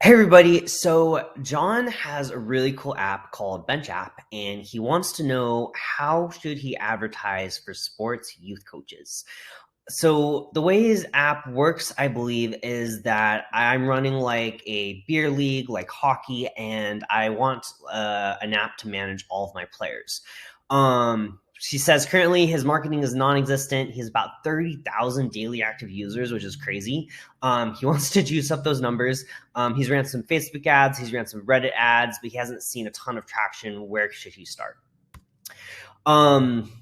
Hey everybody, so John has a really cool app called Bench App, and he wants to know how should he advertise for sports youth coaches. So the way his app works, I believe, is that I'm running like a beer league, like hockey, and I want an app to manage all of my players. She says currently his marketing is non-existent. He has about 30,000 daily active users, which is crazy. He wants to juice up those numbers. He's ran some Facebook ads, he's ran some Reddit ads, but he hasn't seen a ton of traction. Where should he start? Um,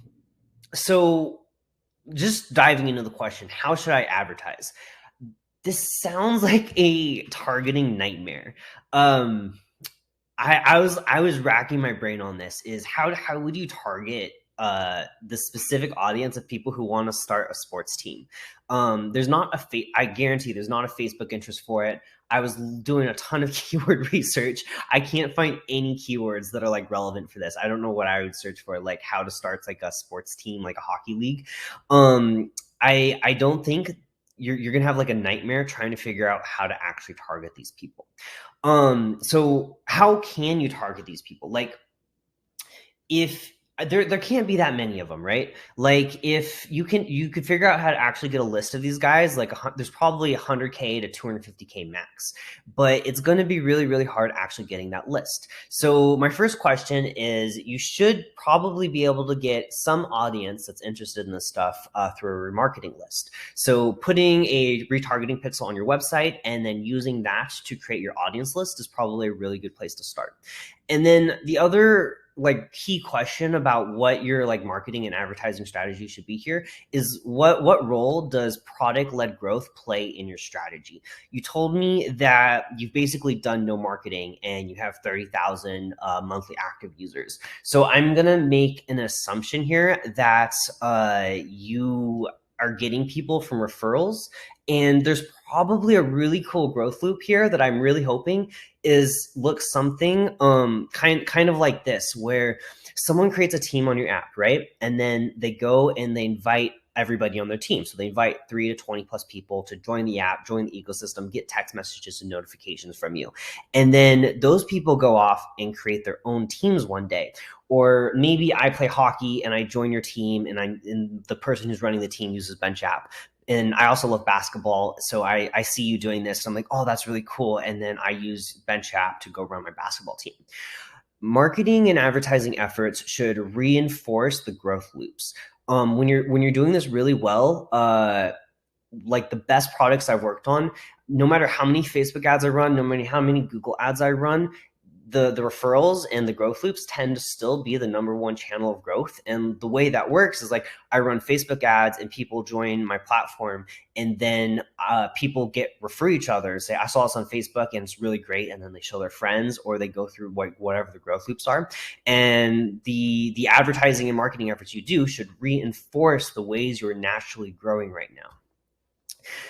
so just diving into the question, how should I advertise? This sounds like a targeting nightmare. Um, I was racking my brain on this. Is how would you target the specific audience of people who want to start a sports team? There's not I guarantee there's not a Facebook interest for it. I was doing a ton of keyword research. I can't find any keywords that are like relevant for this. I don't know what I would search for, like how to start like a sports team, like a hockey league. I don't think you're gonna have like a nightmare trying to figure out how to actually target these people. So how can you target these people? Like, if there can't be that many of them, right? Like, if you could figure out how to actually get a list of these guys, like there's probably 100K to 250K max, but it's going to be really, really hard actually getting that list. So my first question is, you should probably be able to get some audience that's interested in this stuff through a remarketing list. So putting a retargeting pixel on your website and then using that to create your audience list is probably a really good place to start. And then the other like key question about what your like marketing and advertising strategy should be here is what role does product led growth play in your strategy? You told me that you've basically done no marketing and you have 30,000 monthly active users. So I'm gonna make an assumption here that you are getting people from referrals, and there's probably a really cool growth loop here that I'm really hoping is look something kind of like this, where someone creates a team on your app, right? And then they go and they invite everybody on their team. So they invite 3 to 20 plus people to join the app, join the ecosystem, get text messages and notifications from you. And then those people go off and create their own teams one day. Or maybe I play hockey and I join your team, and the person who's running the team uses Bench App. And I also love basketball, so I see you doing this. So I'm like, oh, that's really cool. And then I use Bench App to go run my basketball team. Marketing and advertising efforts should reinforce the growth loops. When you're doing this really well, like the best products I've worked on, no matter how many Facebook ads I run, no matter how many Google ads I run, the referrals and the growth loops tend to still be the number one channel of growth. And the way that works is like I run Facebook ads and people join my platform, and then people refer each other, say, I saw this on Facebook and it's really great. And then they show their friends, or they go through whatever the growth loops are. And the advertising and marketing efforts you do should reinforce the ways you're naturally growing right now.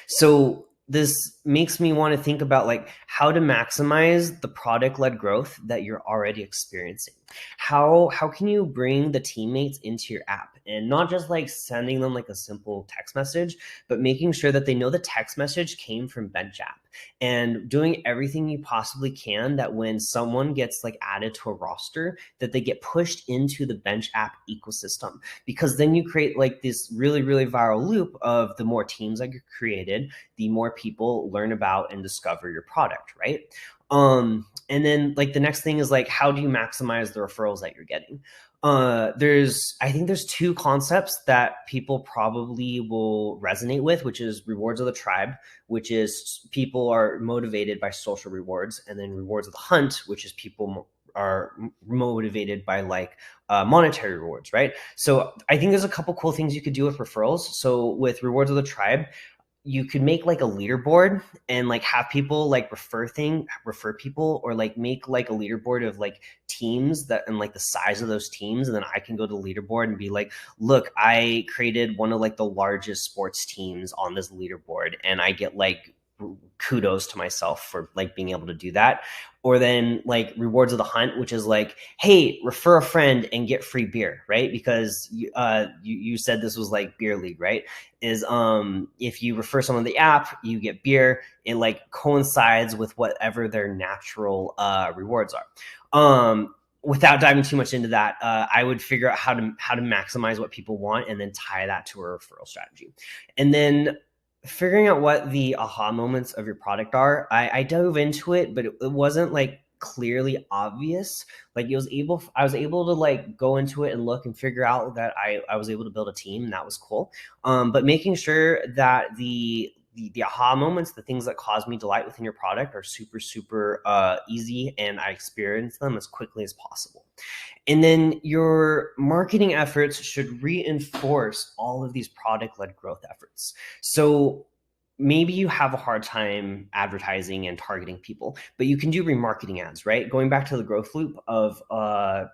So this makes me want to think about like how to maximize the product-led growth that you're already experiencing. How can you bring the teammates into your app, and not just like sending them like a simple text message, but making sure that they know the text message came from Bench App, and doing everything you possibly can that when someone gets like added to a roster, that they get pushed into the Bench App ecosystem, because then you create like this really, really viral loop of the more teams that get created, the more people learn about and discover your product, right? And then like the next thing is like, how do you maximize the referrals that you're getting? I think there's two concepts that people probably will resonate with, which is rewards of the tribe, which is people are motivated by social rewards, and then rewards of the hunt, which is people are motivated by like monetary rewards, right? So I think there's a couple cool things you could do with referrals. So with rewards of the tribe, you could make like a leaderboard and like have people like refer people, or like make like a leaderboard of like teams that, and like the size of those teams. And then I can go to the leaderboard and be like, look, I created one of like the largest sports teams on this leaderboard, and I get like kudos to myself for like being able to do that. Or then like rewards of the hunt, which is like, hey, refer a friend and get free beer, right? Because you said this was like beer league, right? Is if you refer someone to the app, you get beer. It like coincides with whatever their natural rewards are. Without diving too much into that, I would figure out how to maximize what people want and then tie that to a referral strategy. And then figuring out what the aha moments of your product are. I dove into it, but it wasn't like clearly obvious. Like I was able to like go into it and look and figure out that I was able to build a team, and that was cool. But making sure that the aha moments, the things that cause me delight within your product, are super super easy, and I experience them as quickly as possible. And then your marketing efforts should reinforce all of these product led growth efforts. So maybe you have a hard time advertising and targeting people, but you can do remarketing ads, right? Going back to the growth loop of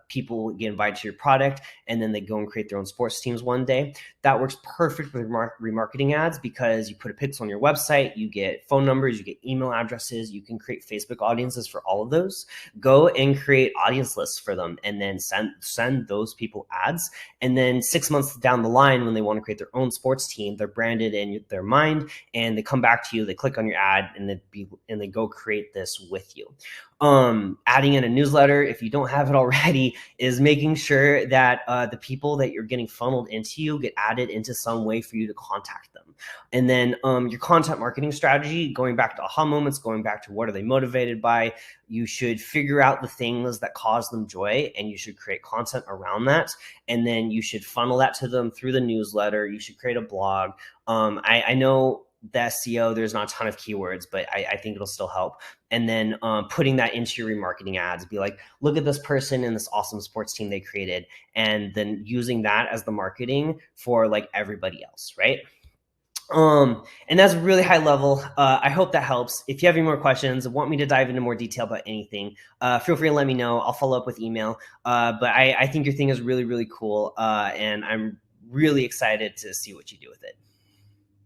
people get invited to your product and then they go and create their own sports teams one day. That works perfect with remarketing ads because you put a pixel on your website, you get phone numbers, you get email addresses, you can create Facebook audiences for all of those. Go and create audience lists for them and then send those people ads. And then 6 months down the line, when they want to create their own sports team, they're branded in their mind, and they come back to you, they click on your ad, and they go create this with you. Adding in a newsletter, if you don't have it already, is making sure that the people that you're getting funneled into you get added into some way for you to contact them. And then your content marketing strategy, going back to aha moments, going back to what are they motivated by, you should figure out the things that cause them joy, and you should create content around that. And then you should funnel that to them through the newsletter. You should create a blog. I know the SEO, there's not a ton of keywords, but I think it'll still help. And then putting that into your remarketing ads, be like, look at this person and this awesome sports team they created, and then using that as the marketing for like everybody else, right? And that's really high level. I hope that helps. If you have any more questions, want me to dive into more detail about anything, feel free to let me know. I'll follow up with email. But I think your thing is really, really cool. And I'm really excited to see what you do with it.